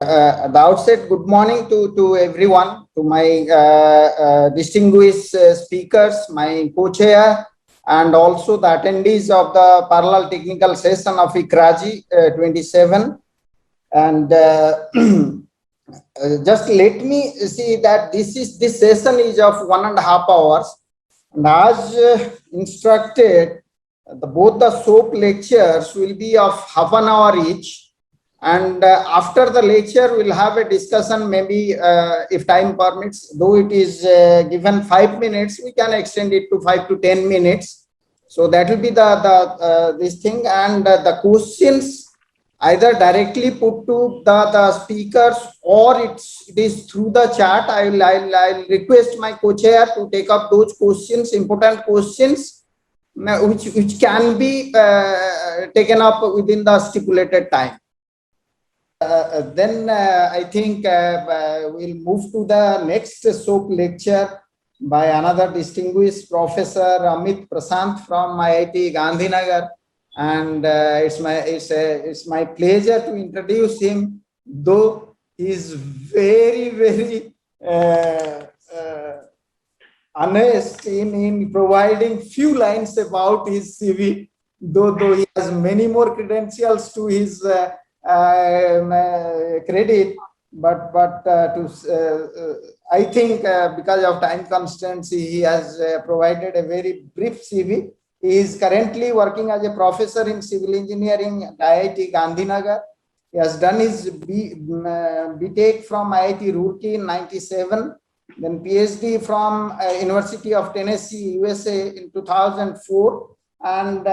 At the outset, good morning to everyone, to my distinguished speakers, my co-chair, and also the attendees of the parallel technical session of ICRAJI 27. And just let me see that this session is of 1.5 hours. And as instructed, both the SOAP lectures will be of half an hour each. And after the lecture, we'll have a discussion, maybe if time permits, though it is given 5 minutes, we can extend it to 5 to 10 minutes. So that will be this thing, and the questions either directly put to the speakers or it is through the chat. I'll request my co-chair to take up those questions, important questions, which can be taken up within the stipulated time. Then I think we'll move to the next SOAP lecture by another distinguished Professor Amit Prasanth from IIT Gandhinagar, and it's my pleasure to introduce him, though he is very honest in providing few lines about his CV, though he has many more credentials to his credit, but I think because of time constraints, he has provided a very brief CV. He is currently working as a professor in civil engineering at IIT Gandhinagar. He has done his BTech from IIT Roorkee in 97, then PhD from University of Tennessee, USA in 2004, and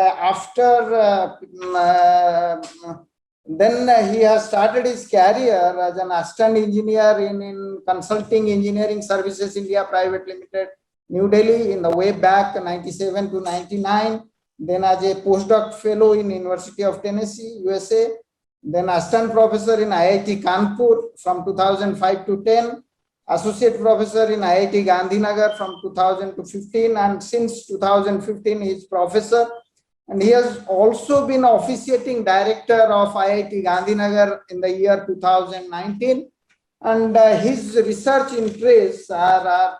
then he has started his career as an assistant engineer in Consulting Engineering Services India Private Limited, New Delhi, in the way back 97 to 99. Then as a postdoc fellow in University of Tennessee, USA. Then assistant professor in IIT Kanpur from 2005 to 10. Associate professor in IIT Gandhinagar from 2000 to 15. And since 2015, he is professor. And he has also been officiating director of IIT Gandhinagar in the year 2019. And his research interests are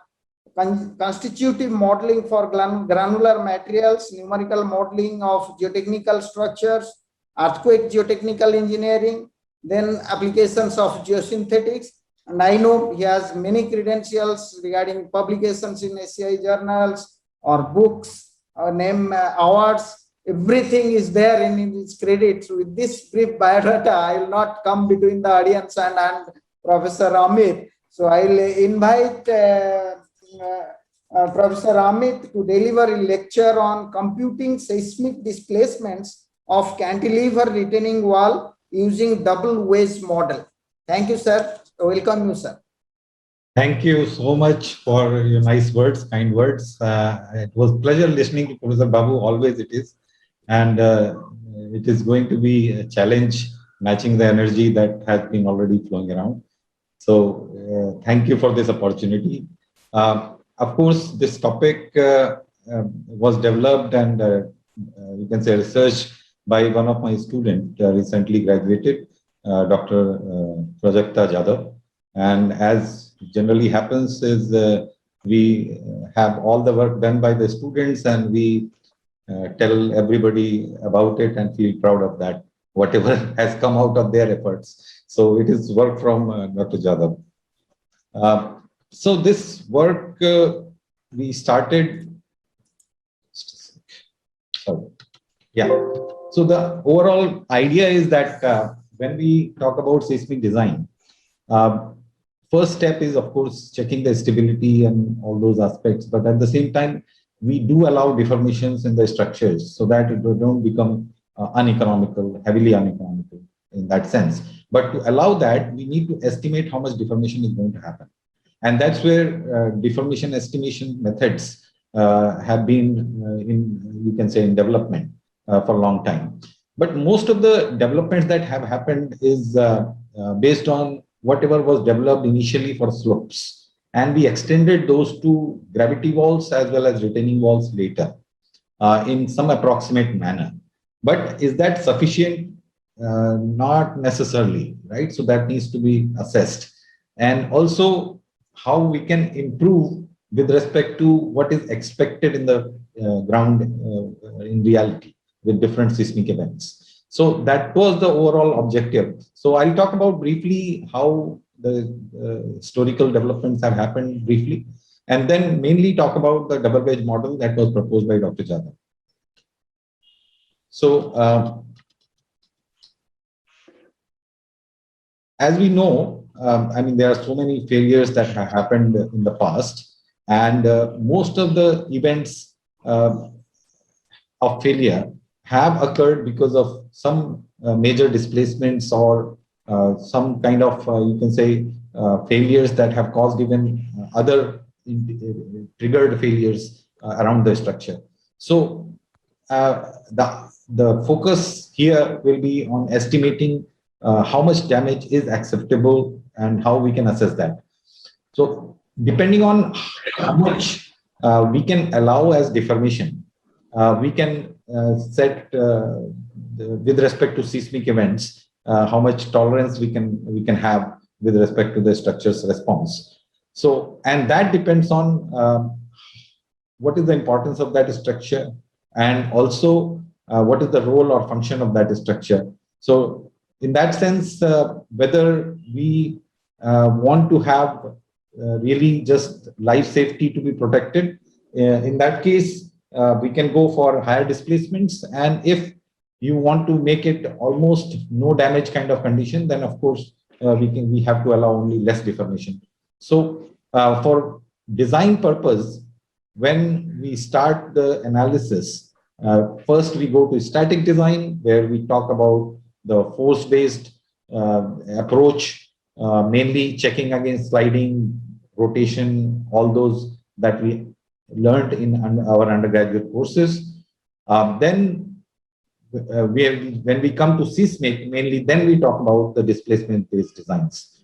constitutive modeling for granular materials, numerical modeling of geotechnical structures, earthquake geotechnical engineering, then applications of geosynthetics. And I know he has many credentials regarding publications in SCI journals or books or awards. Everything is there in his credits. With this brief biodata, I will not come between the audience and Professor Amit. So I will invite Professor Amit to deliver a lecture on computing seismic displacements of cantilever retaining wall using double wedge model. Thank you, sir. Welcome you, sir. Thank you so much for your nice words, kind words. It was a pleasure listening to Professor Babu, always it is. And it is going to be a challenge matching the energy that has been already flowing around. So thank you for this opportunity. Of course, this topic was developed and you can say researched by one of my students, recently graduated, Dr. Prajakta Jadhav. And as generally happens is we have all the work done by the students and we tell everybody about it and feel proud of that, whatever has come out of their efforts. So it is work from Dr. Jadhav. So this work we started, sorry. Yeah. So the overall idea is that when we talk about seismic design, first step is of course checking the stability and all those aspects, but at the same time, we do allow deformations in the structures so that it don't become uneconomical, heavily uneconomical in that sense. But to allow that, we need to estimate how much deformation is going to happen. And that's where deformation estimation methods have been you can say in development for a long time. But most of the developments that have happened is based on whatever was developed initially for slopes. And we extended those to gravity walls as well as retaining walls later in some approximate manner. But is that sufficient? not necessarily, right? So that needs to be assessed. And also how we can improve with respect to what is expected in the ground in reality with different seismic events. So that was the overall objective. So I'll talk about briefly how the historical developments have happened briefly, and then mainly talk about the double wedge model that was proposed by Dr. Jadhav. So as we know, I mean, there are so many failures that have happened in the past, and most of the events of failure have occurred because of some major displacements or some kind of, you can say, failures that have caused even other triggered failures around the structure. So the focus here will be on estimating how much damage is acceptable and how we can assess that. So depending on how much we can allow as deformation, we can set with respect to seismic events, how much tolerance we can have with respect to the structure's response. So, and that depends on what is the importance of that structure, and also what is the role or function of that structure. So in that sense, whether we want to have really just life safety to be protected, in that case, we can go for higher displacements. And if you want to make it almost no damage kind of condition, then of course we have to allow only less deformation. So for design purpose, when we start the analysis, first we go to static design, where we talk about the force-based approach, mainly checking against sliding, rotation, all those that we learned in our undergraduate courses. Then when we come to seismic, mainly then we talk about the displacement-based designs.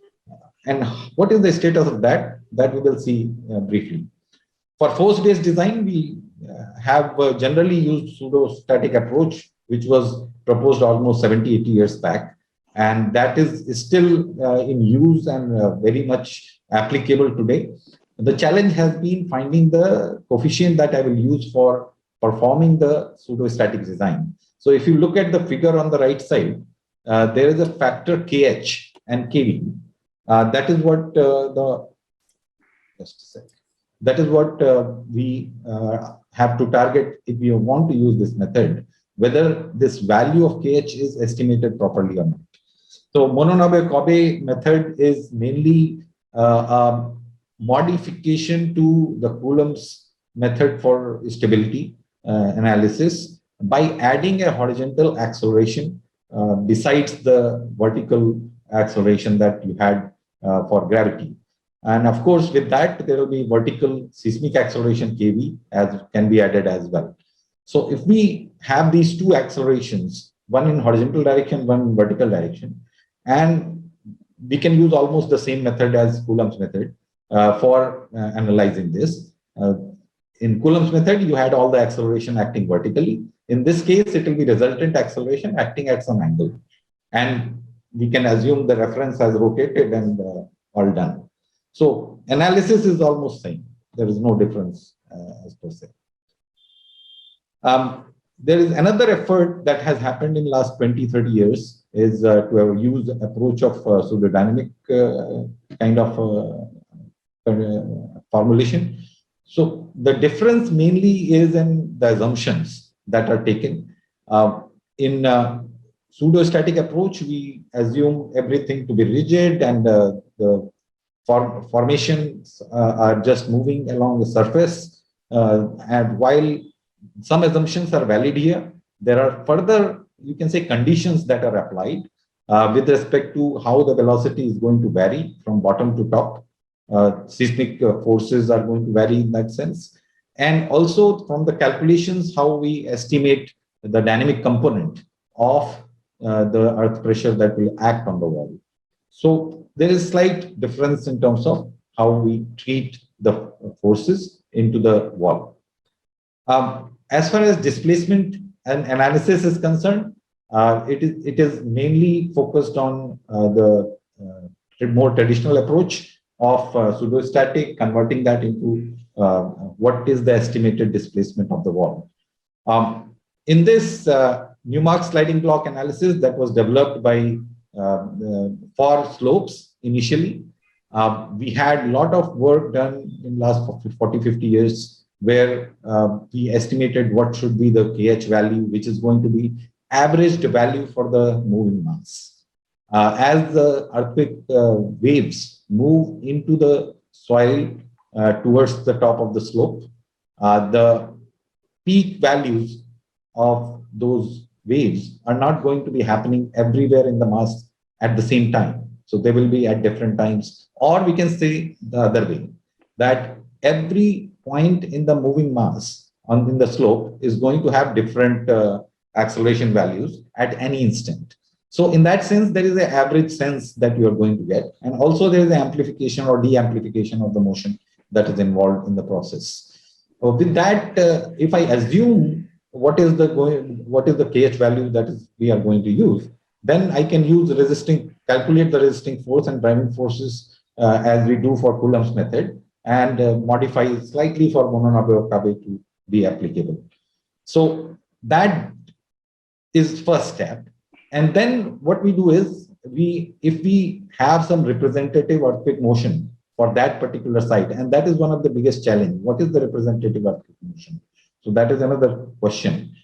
And what is the status of that? That we will see briefly. For force-based design, we have generally used pseudo-static approach, which was proposed almost 70, 80 years back. And that is still in use and very much applicable today. The challenge has been finding the coefficient that I will use for performing the pseudo-static design. So if you look at the figure on the right side, there is a factor KH and KV. That is what that is what we have to target if you want to use this method, whether this value of KH is estimated properly or not. So Mononobe-Kobe method is mainly a modification to the Coulomb's method for stability analysis by adding a horizontal acceleration besides the vertical acceleration that you had for gravity. And of course, with that, there will be vertical seismic acceleration KV as can be added as well. So if we have these two accelerations, one in horizontal direction, one in vertical direction, and we can use almost the same method as Coulomb's method for analyzing this. In Coulomb's method, you had all the acceleration acting vertically. In this case, it will be resultant acceleration acting at some angle. And we can assume the reference has rotated and all done. So analysis is almost same. There is no difference as per se. There is another effort that has happened in the last 20, 30 years is to use approach of pseudodynamic kind of formulation. So the difference mainly is in the assumptions that are taken. In pseudostatic approach, we assume everything to be rigid and the formations are just moving along the surface. And while some assumptions are valid here, there are further, you can say, conditions that are applied with respect to how the velocity is going to vary from bottom to top. Seismic forces are going to vary in that sense. And also from the calculations, how we estimate the dynamic component of the earth pressure that will act on the wall. So there is slight difference in terms of how we treat the forces into the wall. As far as displacement and analysis is concerned, It is mainly focused on the more traditional approach of pseudostatic, converting that into what is the estimated displacement of the wall. In this Newmark sliding block analysis that was developed by for slopes initially, we had a lot of work done in last 40-50 years where we estimated what should be the KH value, which is going to be averaged value for the moving mass. As the earthquake waves move into the soil towards the top of the slope, the peak values of those waves are not going to be happening everywhere in the mass at the same time. So they will be at different times, or we can say the other way, that every point in the moving mass in the slope is going to have different acceleration values at any instant. So in that sense, there is an average sense that you are going to get. And also there is an amplification or de-amplification of the motion that is involved in the process. With that, if I assume what is the KH value that we are going to use, then I can use calculate the resisting force and driving forces as we do for Coulomb's method, and modify slightly for Mononabe to be applicable. So that is first step. And then what we do is, if we have some representative earthquake motion for that particular site, and that is one of the biggest challenge. What is the representative earthquake motion? So that is another question.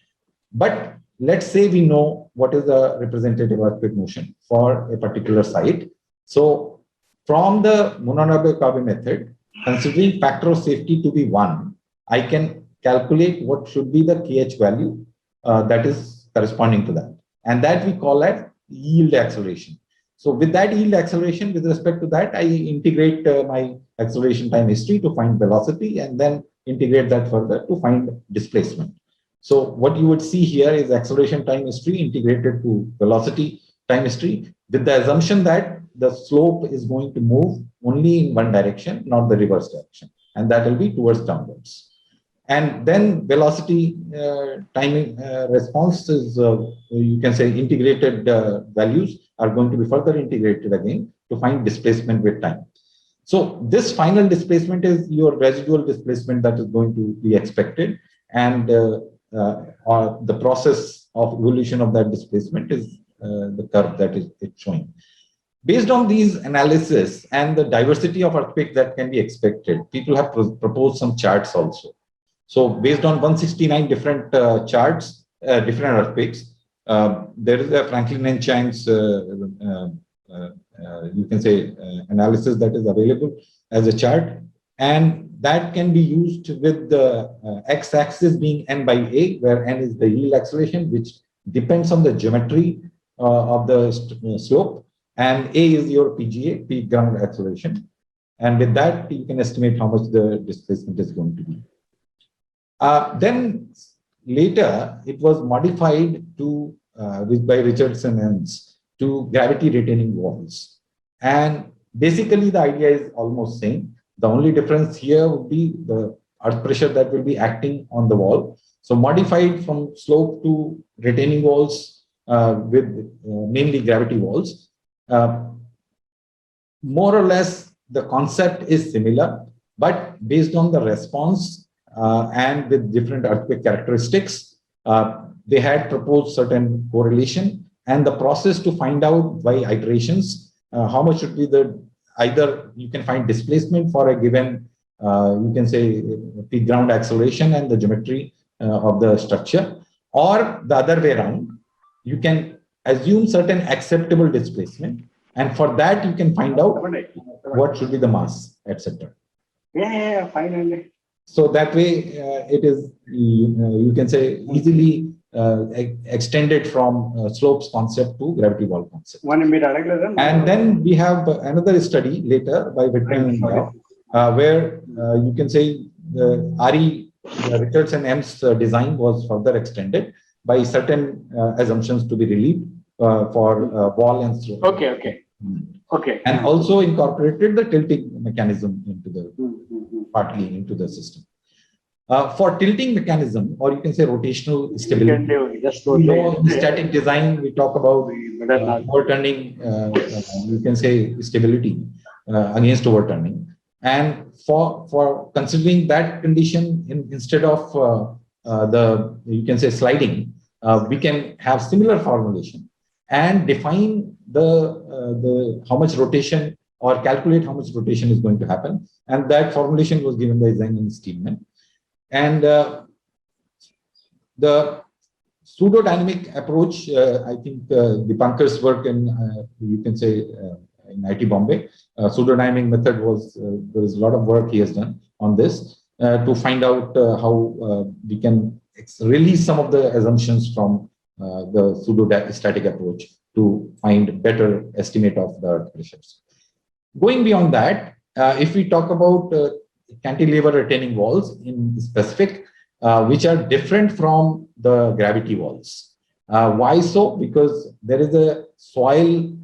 But let's say we know what is the representative earthquake motion for a particular site. So from the Mononabe method, considering factor of safety to be 1, I can calculate what should be the KH value that is corresponding to that. And that we call as yield acceleration. So with that yield acceleration, with respect to that, I integrate my acceleration time history to find velocity, and then integrate that further to find displacement. So what you would see here is acceleration time history integrated to velocity time history, with the assumption that the slope is going to move only in one direction, not the reverse direction, and that will be towards downwards. And then velocity timing response is, you can say, integrated values are going to be further integrated again to find displacement with time. So this final displacement is your residual displacement that is going to be expected, and the process of evolution of that displacement is the curve that is showing. Based on these analysis and the diversity of earthquakes that can be expected, people have proposed some charts also. So based on 169 different charts, different earthquakes, there is a Franklin and Chang's, you can say, analysis that is available as a chart. And that can be used with the x-axis being n by a, where n is the yield acceleration, which depends on the geometry of the slope. And a is your PGA, peak ground acceleration. And with that, you can estimate how much the displacement is going to be. Then later, it was modified to by Richardson and Ems to gravity retaining walls. And basically, the idea is almost same. The only difference here would be the earth pressure that will be acting on the wall. So modified from slope to retaining walls with mainly gravity walls. More or less, the concept is similar, but based on the response and with different earthquake characteristics, they had proposed certain correlation, and the process to find out by iterations how much should be the, either you can find displacement for a given, you can say, peak ground acceleration and the geometry of the structure, or the other way around, you can assume certain acceptable displacement, and for that you can find out what should be the mass, etc. Yeah, finally. So that way, it is, you can say, easily extended from slopes concept to gravity wall concept. And then we have another study later by Whitman and Yao, where you can say the RE Richardson Ems design was further extended by certain assumptions to be relieved for wall and slope. Okay. And also incorporated the tilting mechanism into the partly into the system. For tilting mechanism, or you can say rotational You stability, can do just we know totally. in static design, we talk about overturning, you can say stability against overturning. And for considering that condition instead of you can say sliding, we can have similar formulation and define the how much rotation or calculate how much rotation is going to happen. And that formulation was given by Zhang and Steelman. And the pseudodynamic approach, I think Dipankar's work in, you can say, in IT Bombay, pseudodynamic method was, there is a lot of work he has done on this to find out how we can release some of the assumptions from the pseudostatic approach to find better estimate of the earth pressures. Going beyond that, if we talk about cantilever retaining walls in specific, which are different from the gravity walls. Why so? Because there is a soil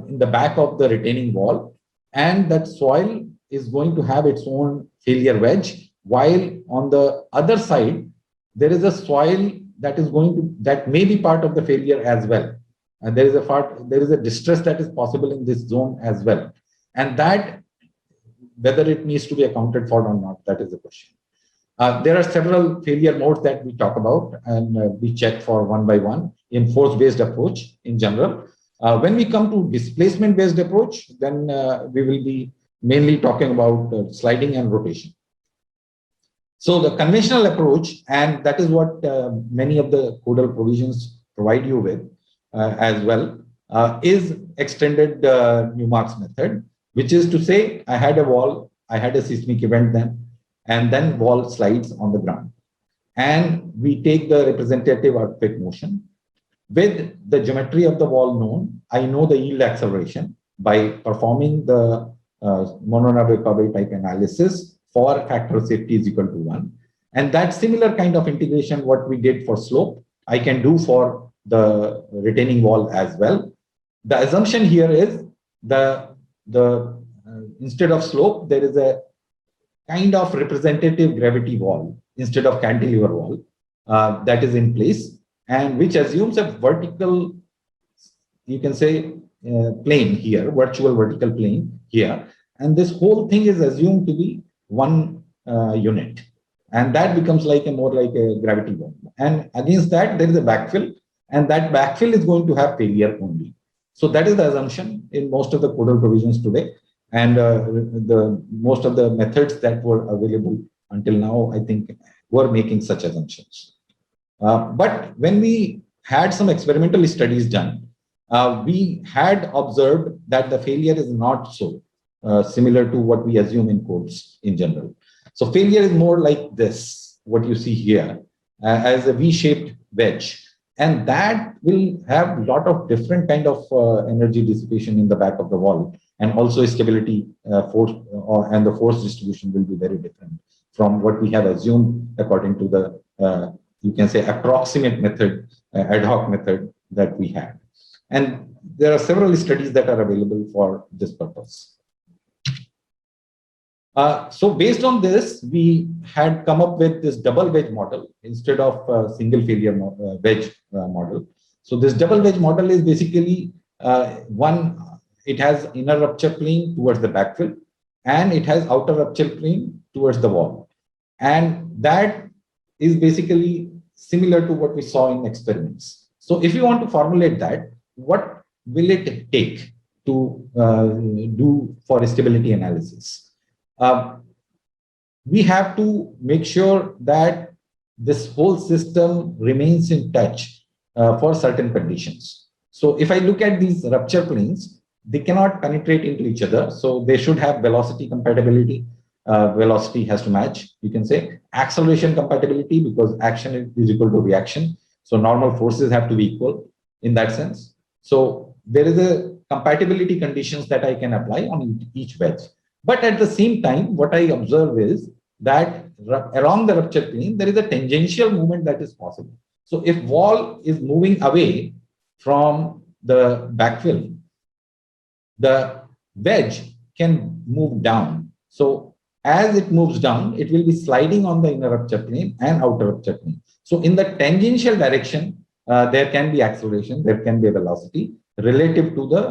in the back of the retaining wall, and that soil is going to have its own failure wedge, while on the other side, there is a soil that is going to, that may be part of the failure as well. And there is a distress that is possible in this zone as well. And that, whether it needs to be accounted for or not, that is the question. There are several failure modes that we talk about, and we check for one by one in force-based approach in general. When we come to displacement-based approach, then we will be mainly talking about sliding and rotation. So the conventional approach, and that is what many of the codal provisions provide you with as well, is extended Newmark's method, which is to say, I had a wall, I had a seismic event then, and then wall slides on the ground. And we take the representative earthquake motion. With the geometry of the wall known, I know the yield acceleration by performing the Monod-Kobayashi type analysis for factor of safety is equal to 1. And that similar kind of integration, what we did for slope, I can do for the retaining wall as well. The assumption here is instead of slope, there is a kind of representative gravity wall instead of cantilever wall that is in place, and which assumes a vertical, you can say, plane here, virtual vertical plane here. And this whole thing is assumed to be one unit. And that becomes like more like a gravity wall. And against that, there is a backfill, and that backfill is going to have failure only. So that is the assumption in most of the codal provisions today. And most of the methods that were available until now, I think, were making such assumptions. But when we had some experimental studies done, we had observed that the failure is not so similar to what we assume in codes in general. So failure is more like this, what you see here, as a V-shaped wedge. And that will have a lot of different kind of energy dissipation in the back of the wall. And also stability force and the force distribution will be very different from what we have assumed according to the, you can say, approximate method, ad hoc method that we had. And there are several studies that are available for this purpose. So based on this, we had come up with this double wedge model instead of single failure wedge model. So this double wedge model is basically it has inner rupture plane towards the backfill, and it has outer rupture plane towards the wall. And that is basically similar to what we saw in experiments. So if you want to formulate that, what will it take to do for stability analysis? We have to make sure that this whole system remains in touch for certain conditions. So if I look at these rupture planes, they cannot penetrate into each other. So they should have velocity compatibility. Velocity has to match, you can say. Acceleration compatibility, because action is equal to reaction. So normal forces have to be equal in that sense. So there is a compatibility conditions that I can apply on each wedge. But at the same time, what I observe is that along the rupture plane, there is a tangential movement that is possible. So if wall is moving away from the backfill, the wedge can move down. So as it moves down, it will be sliding on the inner rupture plane and outer rupture plane. So in the tangential direction, there can be acceleration, there can be a velocity relative to the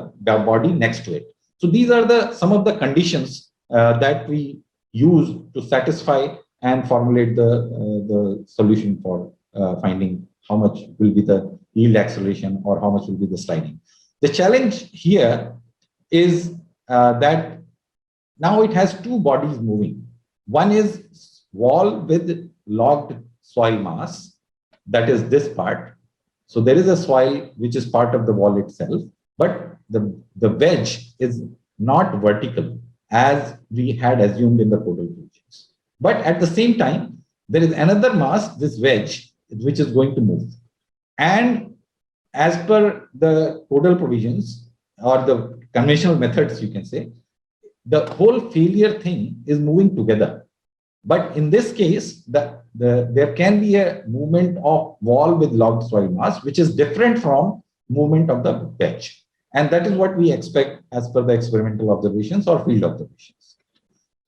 body next to it. So these are some of the conditions that we use to satisfy and formulate the solution for finding how much will be the yield acceleration or how much will be the sliding. The challenge here is that now it has two bodies moving. One is wall with logged soil mass, that is this part. So there is a soil which is part of the wall itself, but the wedge is not vertical as we had assumed in the codal provisions. But at the same time, there is another mass, this wedge, which is going to move. And as per the codal provisions or the conventional methods, you can say, the whole failure thing is moving together. But in this case, there can be a movement of wall with logged soil mass, which is different from movement of the wedge. And that is what we expect as per the experimental observations or field observations.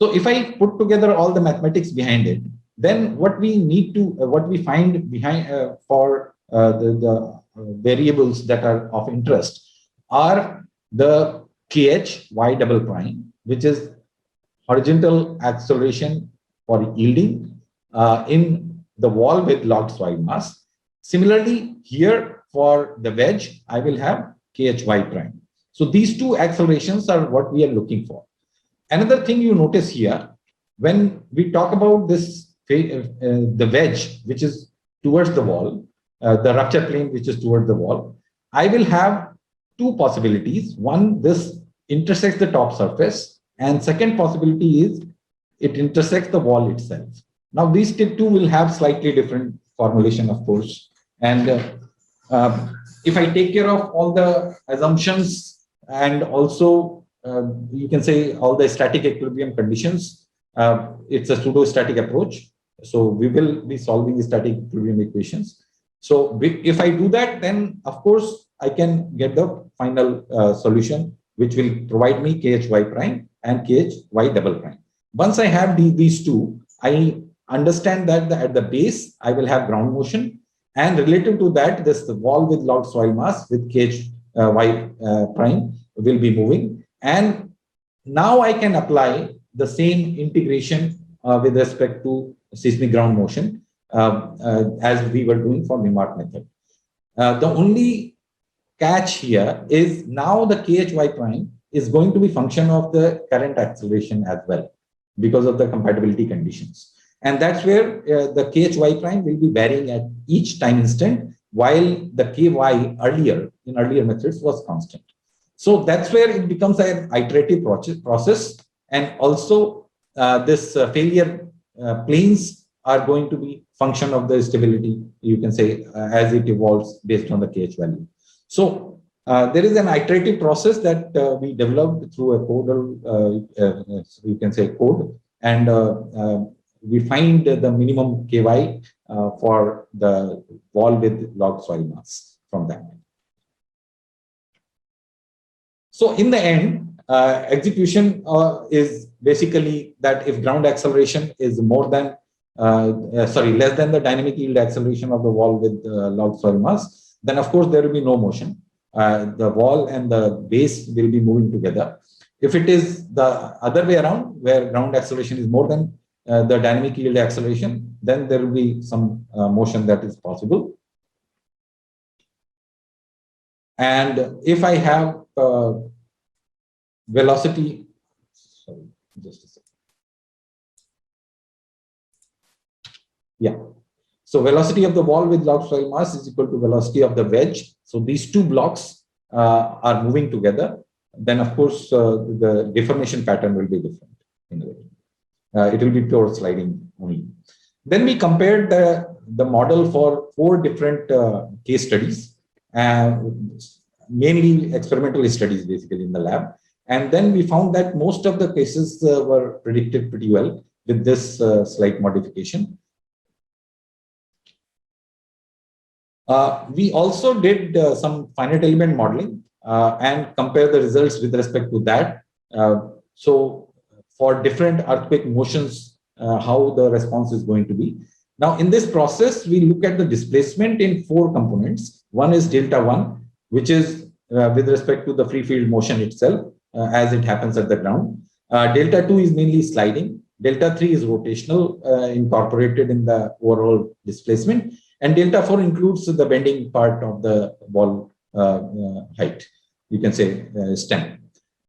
So if I put together all the mathematics behind it, then what we find behind for the variables that are of interest are the KH y double prime, which is horizontal acceleration for yielding in the wall with logged soil mass. Similarly, here for the wedge, I will have KHY prime. So these two accelerations are what we are looking for. Another thing you notice here, when we talk about this, the wedge, which is towards the wall, the rupture plane, which is towards the wall, I will have two possibilities. One, this intersects the top surface, and second possibility is it intersects the wall itself. Now, these two will have slightly different formulation, of course. And if I take care of all the assumptions and also, you can say, all the static equilibrium conditions, it's a pseudo-static approach. So we will be solving the static equilibrium equations. So if I do that, then of course, I can get the final solution, which will provide me KHY prime and KHY double prime. Once I have these two, I understand that at the base, I will have ground motion, and relative to that, the wall with logged soil mass with KHY prime will be moving. And now I can apply the same integration with respect to seismic ground motion as we were doing for Mimart method. The only catch here is now the KHY prime is going to be function of the current acceleration as well, because of the compatibility conditions. And that's where the KHY prime will be varying at each time instant, while the KY in earlier methods was constant. So that's where it becomes an iterative process. And also this failure planes are going to be function of the stability, you can say, as it evolves based on the KH value. So there is an iterative process that we developed through a codal, you can say, code, and we find the minimum KY for the wall with logged soil mass from that. So in the end, execution is basically that if ground acceleration is less than the dynamic yield acceleration of the wall with logged soil mass, then of course there will be no motion. The wall and the base will be moving together. If it is the other way around, where ground acceleration is more than the dynamic yield acceleration, then there will be some motion that is possible. And if I have velocity, sorry, just a second. Yeah. So velocity of the wall with logged soil mass is equal to velocity of the wedge. So these two blocks are moving together. Then of course, the deformation pattern will be different in the way. It will be pure sliding only. Then we compared the model for 4 different case studies, mainly experimental studies basically in the lab. And then we found that most of the cases were predicted pretty well with this slight modification. We also did some finite element modeling and compare the results with respect to that. So for different earthquake motions, how the response is going to be. Now, in this process, we look at the displacement in 4 components. One is delta 1, which is with respect to the free field motion itself, as it happens at the ground. Delta 2 is mainly sliding. Delta 3 is rotational, incorporated in the overall displacement. And delta 4 includes the bending part of the wall height, you can say stem.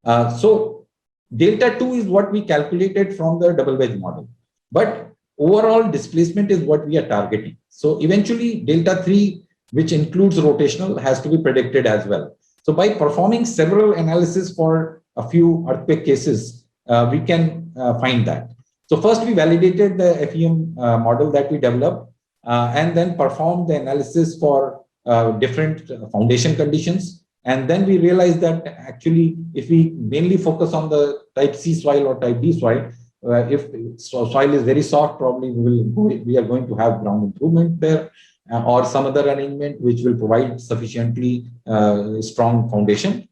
So delta 2 is what we calculated from the double wedge model. But overall displacement is what we are targeting. So eventually delta 3, which includes rotational, has to be predicted as well. So by performing several analyses for a few earthquake cases, we can find that. So first we validated the FEM model that we developed and then performed the analysis for different foundation conditions. And then we realized that actually, if we mainly focus on the type C soil or type D soil, if soil is very soft, probably we are going to have ground improvement there, or some other arrangement which will provide sufficiently strong foundation.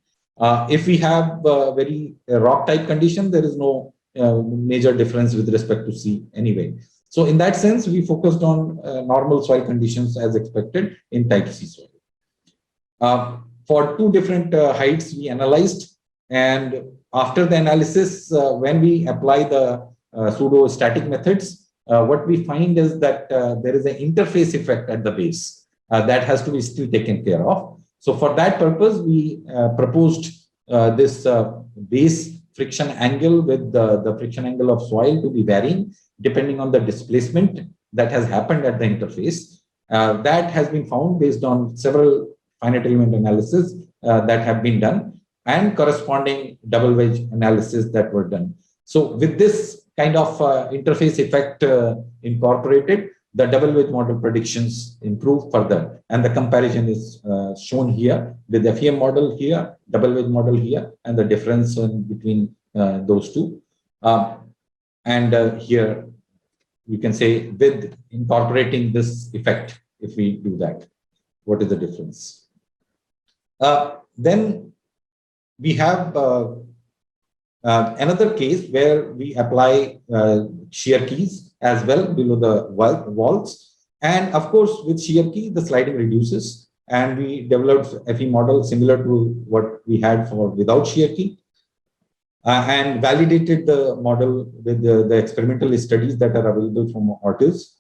If we have very rock type condition, there is no major difference with respect to C anyway. So in that sense, we focused on normal soil conditions as expected in type C soil. For 2 different heights, we analyzed, and after the analysis, when we apply the pseudo-static methods, what we find is that there is an interface effect at the base that has to be still taken care of. So for that purpose, we proposed this base friction angle with the friction angle of soil to be varying depending on the displacement that has happened at the interface. That has been found based on several finite element analysis that have been done and corresponding double wedge analysis that were done. So with this kind of interface effect incorporated, the double wedge model predictions improve further. And the comparison is shown here with the FEM model here, double wedge model here, and the difference between those two. And here you can say with incorporating this effect, if we do that, what is the difference? Then we have another case where we apply shear keys as well below the walls. And of course, with shear key, the sliding reduces. And we developed FE model similar to what we had for without shear key. And validated the model with the experimental studies that are available from Ortiz.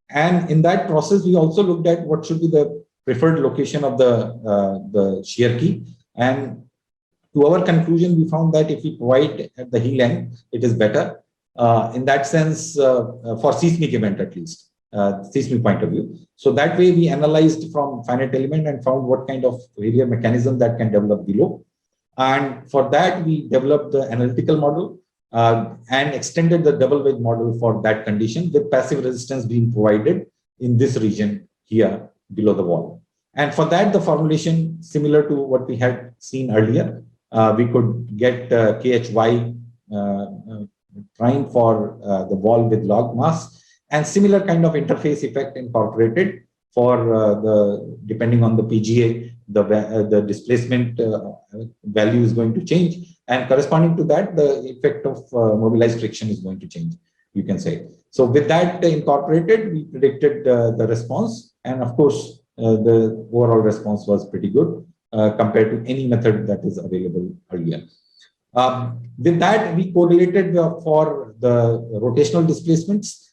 And in that process, we also looked at what should be the preferred location of the shear key. And to our conclusion, we found that if we provide at the heel end, it is better. In that sense, for seismic event at least, seismic point of view. So that way we analyzed from finite element and found what kind of failure mechanism that can develop below. And for that, we developed the analytical model and extended the double wedge model for that condition with passive resistance being provided in this region here below the wall. And for that, the formulation similar to what we had seen earlier, we could get KHY prime for the wall with log mass and similar kind of interface effect incorporated for depending on the PGA, the displacement value is going to change, and corresponding to that, the effect of mobilized friction is going to change, you can say. So with that incorporated, we predicted the response, and of course, the overall response was pretty good compared to any method that is available earlier. With that, we correlated for the rotational displacements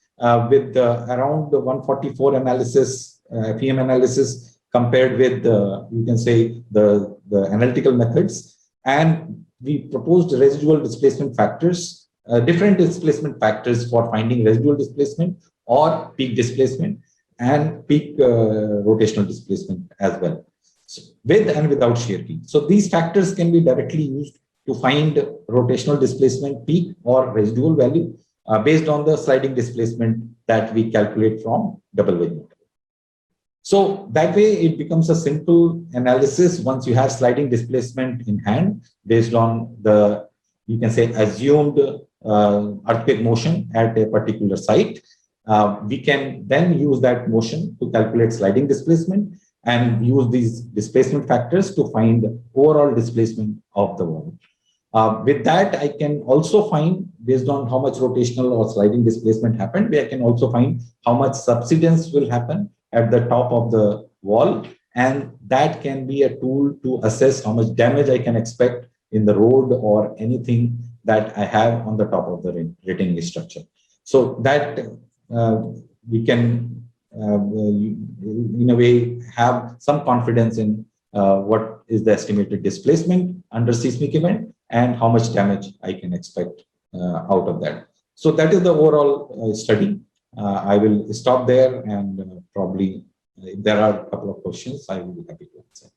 with around the 144 analysis, FEM analysis compared with you can say the analytical methods, and we proposed residual displacement factors, different displacement factors for finding residual displacement or peak displacement and peak rotational displacement as well, so with and without shear key. So these factors can be directly used to find rotational displacement peak or residual value based on the sliding displacement that we calculate from double wedge model. So that way it becomes a simple analysis once you have sliding displacement in hand based on the, you can say, assumed earthquake motion at a particular site. We can then use that motion to calculate sliding displacement and use these displacement factors to find overall displacement of the wall. With that, I can also find based on how much rotational or sliding displacement happened, we can also find how much subsidence will happen at the top of the wall. And that can be a tool to assess how much damage I can expect in the road or anything that I have on the top of the retaining structure. So that we can, in a way, have some confidence in what is the estimated displacement under seismic event and how much damage I can expect out of that. So that is the overall study. I will stop there, and probably if there are a couple of questions, I will be happy to answer.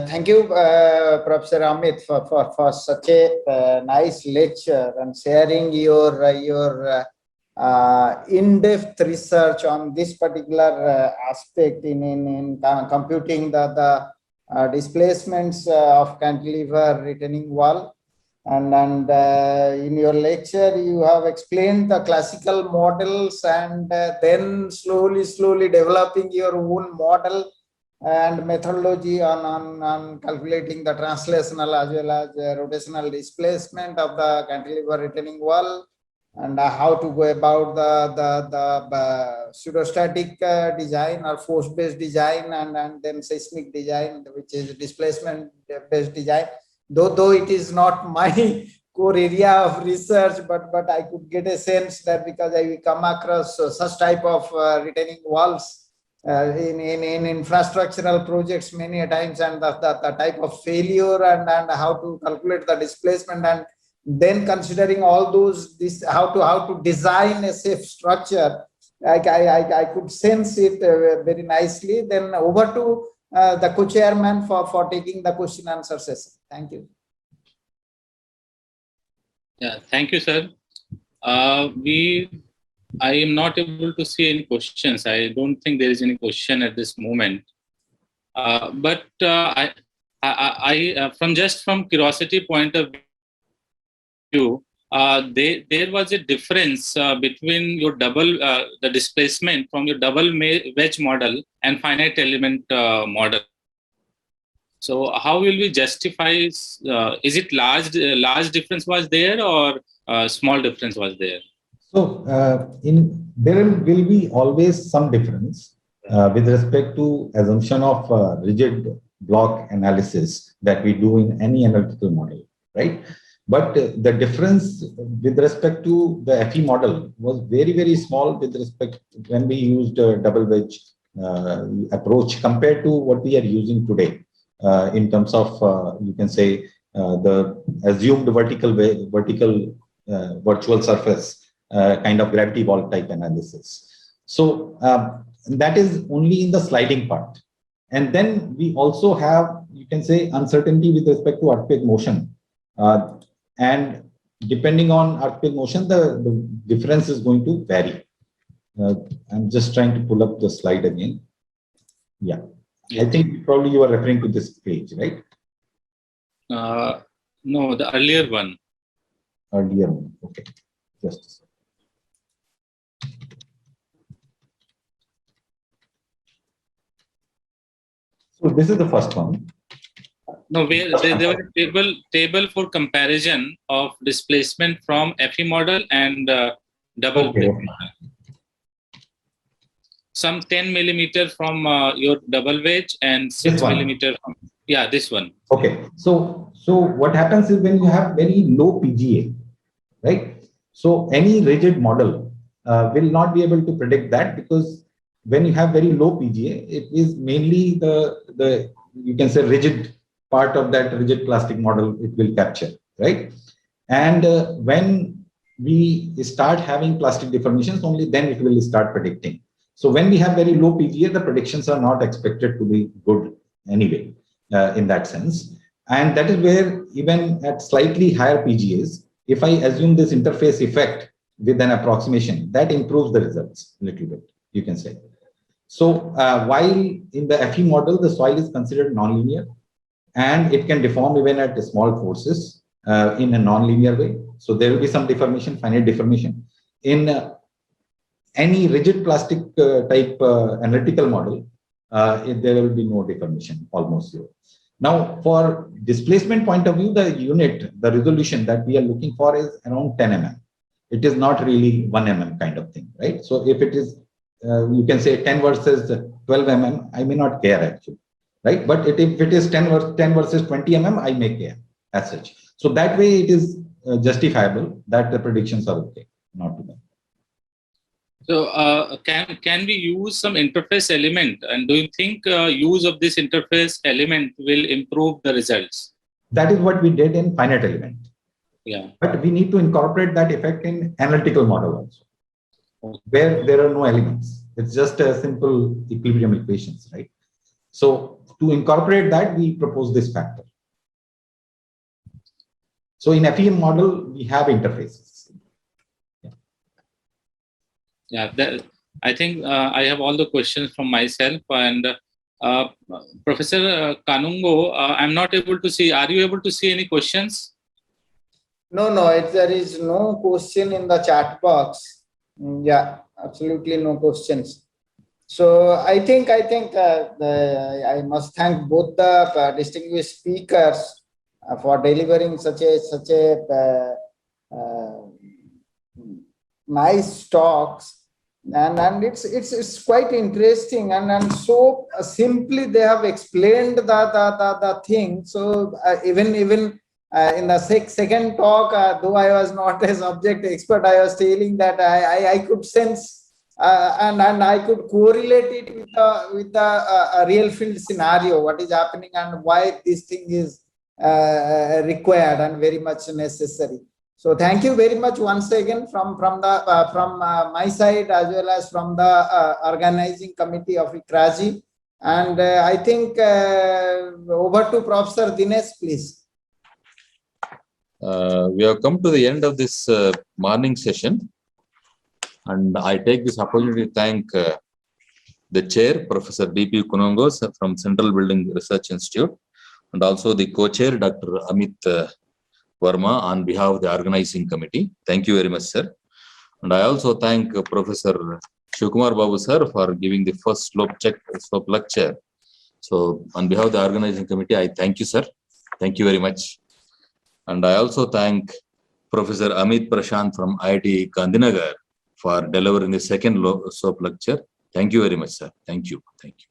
Thank you, Professor Amit, for such a nice lecture and sharing your in-depth research on this particular aspect in computing the displacements of cantilever retaining wall. And in your lecture, you have explained the classical models, and then slowly developing your own model and methodology on calculating the translational as well as rotational displacement of the cantilever retaining wall, and how to go about the pseudostatic design or force-based design, and then seismic design, which is displacement-based design. Though it is not my core area of research, but I could get a sense that because I come across such type of retaining walls in infrastructural projects many a times, and the type of failure and how to calculate the displacement, and then considering all those, how to design a safe structure, I could sense it very nicely. Then over to the co-chairman for taking the question answer session. Thank you. Yeah, thank you, sir. I am not able to see any questions. I don't think there is any question at this moment. But from curiosity point of view, there was a difference between your the displacement from your double wedge model and finite element model. So how will we justify? Is it large difference was there, or small difference was there? So there will be always some difference with respect to assumption of rigid block analysis that we do in any analytical model, right? But the difference with respect to the FE model was very small with respect when we used a double wedge approach compared to what we are using today in terms of you can say the assumed virtual surface kind of gravity ball type analysis. So that is only in the sliding part. And then we also have, you can say, uncertainty with respect to earthquake motion. And depending on earthquake motion, the difference is going to vary. I'm just trying to pull up the slide again. Yeah. I think probably you are referring to this page, right? No, the earlier one. Earlier one. Okay. Just a second. So this is the first one. No, there was a table for comparison of displacement from FE model and double wedge model. Some 10 millimeter from your double wedge and 6 millimeter from, yeah, this one. Okay, so what happens is when you have very low PGA, right? So any rigid model will not be able to predict that, because when you have very low PGA, it is mainly the you can say rigid part of that rigid plastic model it will capture, right? And when we start having plastic deformations, only then it will start predicting. So when we have very low PGA, the predictions are not expected to be good anyway in that sense. And that is where even at slightly higher PGAs, if I assume this interface effect with an approximation, that improves the results a little bit, you can say. So while in the FE model, the soil is considered nonlinear, and it can deform even at small forces in a nonlinear way. So there will be some deformation, finite deformation. In any rigid plastic type analytical model, there will be no deformation, almost zero. Now, for displacement point of view, the unit, the resolution that we are looking for is around 10 mm. It is not really 1 mm kind of thing, right? So if it is, you can say 10 versus 12 mm, I may not care actually, right? But if it is 10 versus 20 mm, I may care as such. So that way it is justifiable that the predictions are okay, not too bad. So can we use some interface element? And do you think use of this interface element will improve the results? That is what we did in finite element. Yeah. But we need to incorporate that effect in analytical model also, where there are no elements. It's just a simple equilibrium equations, right? So to incorporate that, we propose this factor. So in FEM model, we have interfaces. Yeah, I think I have all the questions from myself. And Professor Kanungo, I'm not able to see. Are you able to see any questions? No, there is no question in the chat box. Yeah, absolutely no questions. So I think I must thank both the distinguished speakers for delivering such a nice talks. And it's quite interesting and so simply they have explained the thing. So even in the second talk, though I was not a subject expert, I was telling that I could sense and I could correlate it with the real field scenario, what is happening and why this thing is required and very much necessary. So thank you very much once again from my side as well as from the organizing committee of ICRASI. And I think over to Professor Dinesh, please. We have come to the end of this morning session, and I take this opportunity to thank the chair, Professor D.P. Kunungo from Central Building Research Institute, and also the co-chair, Dr. Amit Verma, on behalf of the organizing committee. Thank you very much, sir. And I also thank Professor Shivakumar Babu, sir, for giving the first slope lecture. So on behalf of the organizing committee, I thank you, sir. Thank you very much. And I also thank Professor Amit Prashant from IIT Gandhinagar for delivering the second slope lecture. Thank you very much, sir. Thank you. Thank you.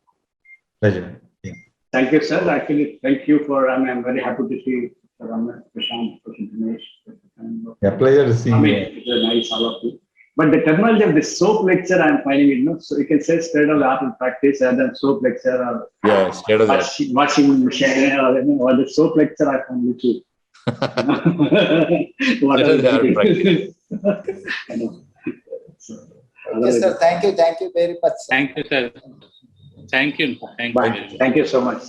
Pleasure. Yeah. Thank you, sir. Actually, thank you for, I'm very happy to see Amit Prashant, Dinesh. Yeah, pleasure seeing you. It's a nice, all of you. But the terminology of the soap lecture, I'm finding it, so you can say state of the art in practice rather than soap lecture or State of the art. washing machine or the soap lecture, I found it too. Okay, sir. Thank you very much, sir. Thank you, sir. Thank you. Bye. Thank you so much.